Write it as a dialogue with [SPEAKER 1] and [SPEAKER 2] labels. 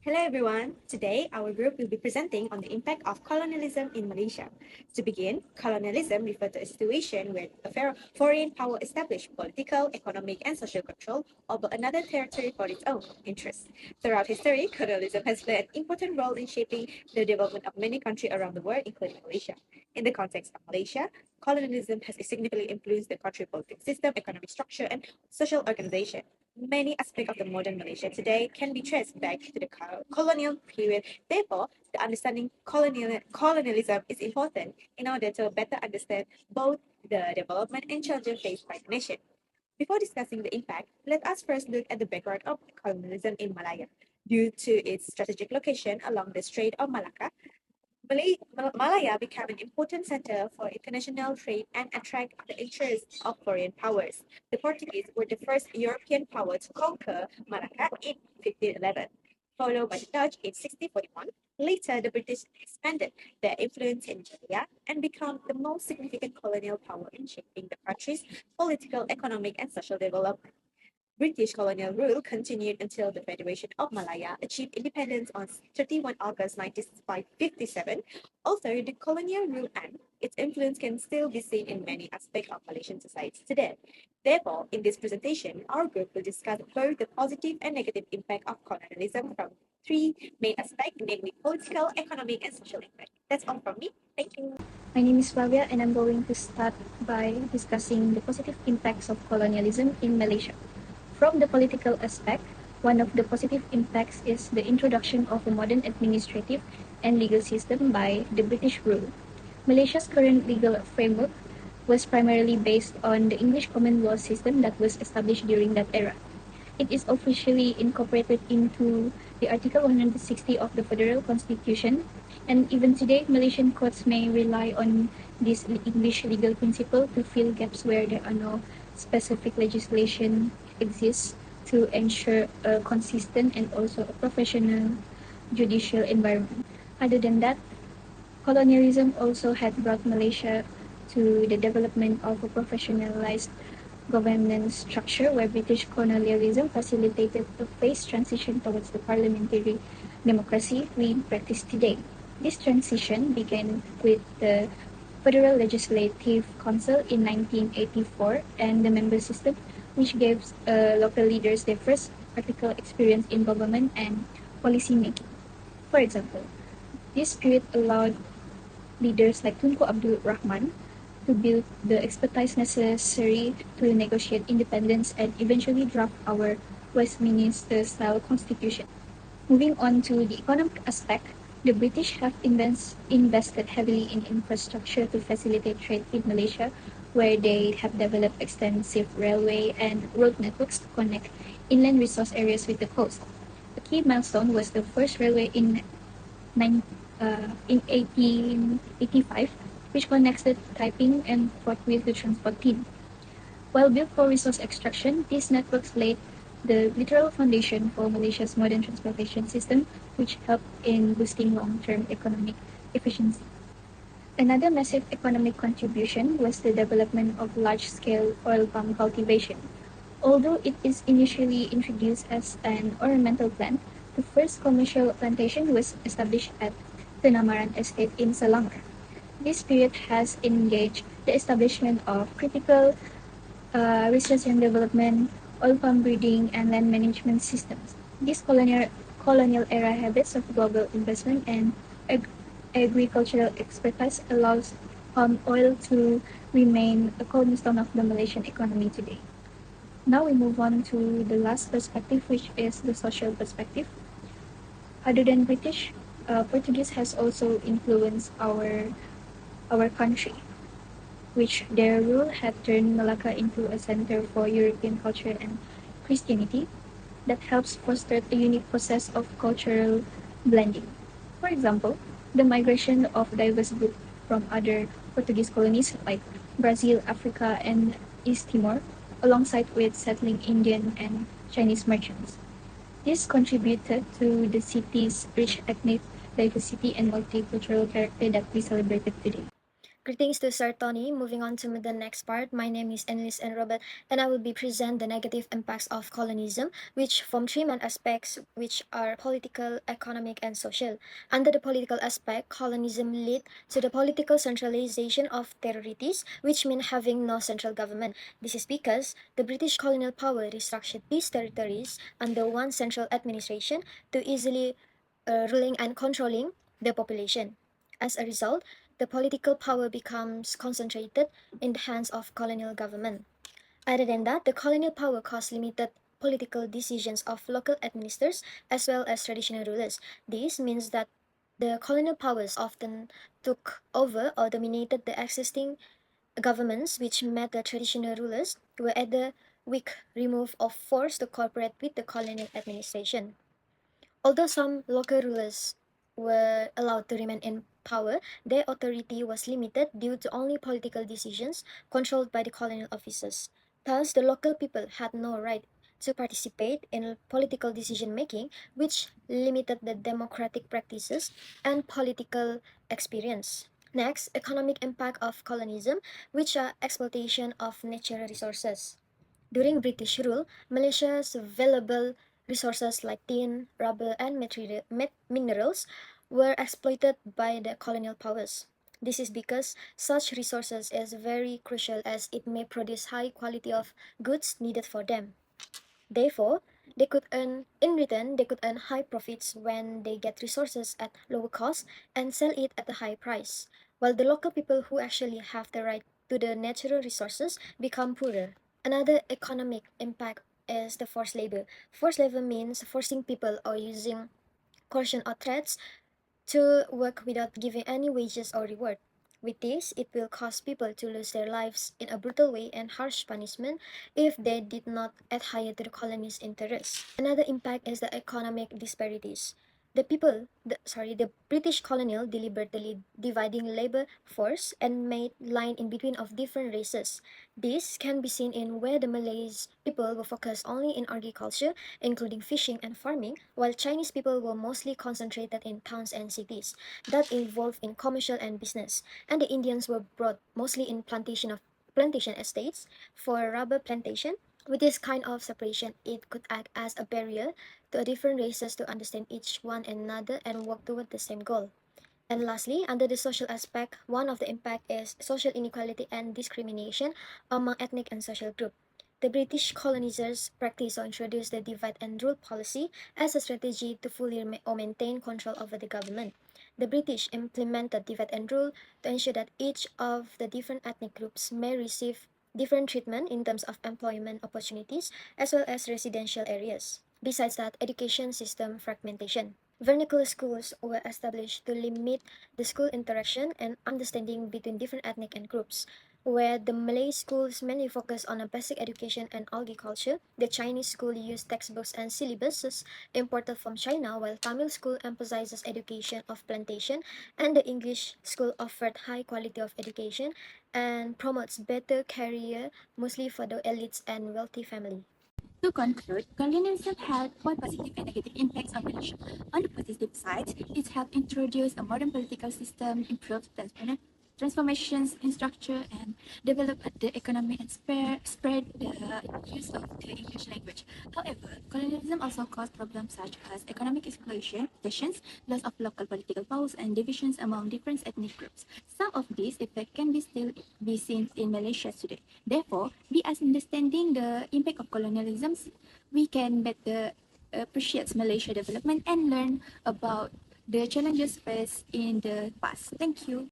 [SPEAKER 1] Hello everyone. Today our group will be presenting on the impact of colonialism in Malaysia. To begin, colonialism refers to a situation where a foreign power established political, economic, and social control over another territory for its own interests. Throughout history, colonialism has played an important role in shaping the development of many countries around the world, including Malaysia. In the context of Malaysia, colonialism has significantly influenced the country's political system, economic structure, and social organization. Many aspects of the modern Malaysia today can be traced back to the colonial period. Therefore, the understanding colonialism is important in order to better understand both the development and challenges faced by the nation. Before discussing the impact, let us first look at the background of colonialism in Malaya. Due to its strategic location along the Strait of Malacca, Malaya became an important center for international trade and attracted the interest of foreign powers. The Portuguese were the first European power to conquer Malacca in 1511, followed by the Dutch in 1641. Later, the British expanded their influence in Malaya and became the most significant colonial power in shaping the country's political, economic, and social development. British colonial rule continued until the Federation of Malaya achieved independence on 31 August 1957. Although the colonial rule ended, its influence can still be seen in many aspects of Malaysian society today. Therefore, in this presentation, our group will discuss both the positive and negative impact of colonialism from three main aspects, namely political, economic, and social impact. That's all from me. Thank you.
[SPEAKER 2] My name is Flavia, and I'm going to start by discussing the positive impacts of colonialism in Malaysia. From the political aspect, one of the positive impacts is the introduction of a modern administrative and legal system by the British rule. Malaysia's current legal framework was primarily based on the English common law system that was established during that era. It is officially incorporated into the Article 160 of the Federal Constitution, and even today, Malaysian courts may rely on this English legal principle to fill gaps where there are no specific legislation exists to ensure a consistent and also a professional judicial environment. Other than that, colonialism also had brought Malaysia to the development of a professionalized governance structure where British colonialism facilitated a phased transition towards the parliamentary democracy we practice today. This transition began with the Federal Legislative Council in 1984 and the member system, which gave local leaders their first practical experience in government and policy making. For example, this period allowed leaders like Tunku Abdul Rahman to build the expertise necessary to negotiate independence and eventually draft our Westminster-style constitution. Moving on to the economic aspect, the British have invested heavily in infrastructure to facilitate trade in Malaysia, where they have developed extensive railway and road networks to connect inland resource areas with the coast. A key milestone was the first railway in 1885, which connected Taiping and Fort Worth to transport tin. While built for resource extraction, these networks laid the literal foundation for Malaysia's modern transportation system, which helped in boosting long-term economic efficiency. Another massive economic contribution was the development of large-scale oil palm cultivation. Although it is initially introduced as an ornamental plant, the first commercial plantation was established at Tenamaran Estate in Selangor. This period has engaged the establishment of critical research and development, oil palm breeding, and land management systems. These colonial era habits of global investment and agricultural expertise allows palm oil to remain a cornerstone of the Malaysian economy today. Now we move on to the last perspective, which is the social perspective. Other than British, Portuguese has also influenced our country, which their rule had turned Malacca into a center for European culture and Christianity that helps foster a unique process of cultural blending. For example, the migration of diverse groups from other Portuguese colonies like Brazil, Africa, and East Timor, alongside with settling Indian and Chinese merchants. This contributed to the city's rich ethnic diversity and multicultural character that we celebrated today.
[SPEAKER 3] Greetings to Sir Tony. Moving on to the next part, my name is Enlis and Robert, and I will be present the negative impacts of colonialism, which form three main aspects, which are political, economic, and social. Under the political aspect, colonialism led to the political centralization of territories, which mean having no central government. This is because the British colonial power restructured these territories under one central administration to easily ruling and controlling the population. As a result, the political power becomes concentrated in the hands of colonial government. Other than that, the colonial power caused limited political decisions of local administrators as well as traditional rulers. This means that the colonial powers often took over or dominated the existing governments, which made the traditional rulers were either weak, removed, or forced to cooperate with the colonial administration. Although some local rulers were allowed to remain in power, their authority was limited due to only political decisions controlled by the colonial officers. Thus, the local people had no right to participate in political decision making, which limited the democratic practices and political experience. Next, economic impact of colonialism, which are exploitation of natural resources. During British rule, Malaysia's valuable resources like tin, rubber, and minerals were exploited by the colonial powers. This is because such resources is very crucial as it may produce high quality of goods needed for them. Therefore, in return, they could earn high profits when they get resources at lower cost and sell it at a high price, while the local people who actually have the right to the natural resources become poorer. Another economic impact is the forced labor. Forced labor means forcing people or using coercion or threats to work without giving any wages or reward. With this, it will cause people to lose their lives in a brutal way and harsh punishment if they did not adhere to the colony's interests. Another impact is the economic disparities. The British colonial deliberately dividing labor force and made line in between of different races. This can be seen in where the Malays people were focused only in agriculture, including fishing and farming, while Chinese people were mostly concentrated in towns and cities that involved in commercial and business, and the Indians were brought mostly in plantation estates for rubber plantation. With this kind of separation, it could act as a barrier to different races to understand each one another and work toward the same goal. And lastly, under the social aspect, one of the impact is social inequality and discrimination among ethnic and social groups. The British colonizers practiced or introduced the divide and rule policy as a strategy to fully or maintain control over the government. The British implemented divide and rule to ensure that each of the different ethnic groups may receive different treatment in terms of employment opportunities as well as residential areas. Besides that, education system fragmentation. Vernacular schools were established to limit the school interaction and understanding between different ethnic and groups. Where the Malay schools mainly focus on a basic education and agriculture, the Chinese school used textbooks and syllabuses imported from China, while Tamil school emphasizes education of plantation, and the English school offered high quality of education and promotes better career, mostly for the elites and wealthy family.
[SPEAKER 4] To conclude, colonialism had both positive and negative impacts on Malaysia. On the positive side, it helped introduce a modern political system, improved transformations in structure, and developed the economy and spread the use of the English language. However, colonialism also caused problems such as economic exploitation, tensions, loss of local political powers, and divisions among different ethnic groups. Some of these effects can still be seen in Malaysia today. Therefore, by understanding the impact of colonialism, we can better appreciate Malaysia development and learn about the challenges faced in the past. Thank you.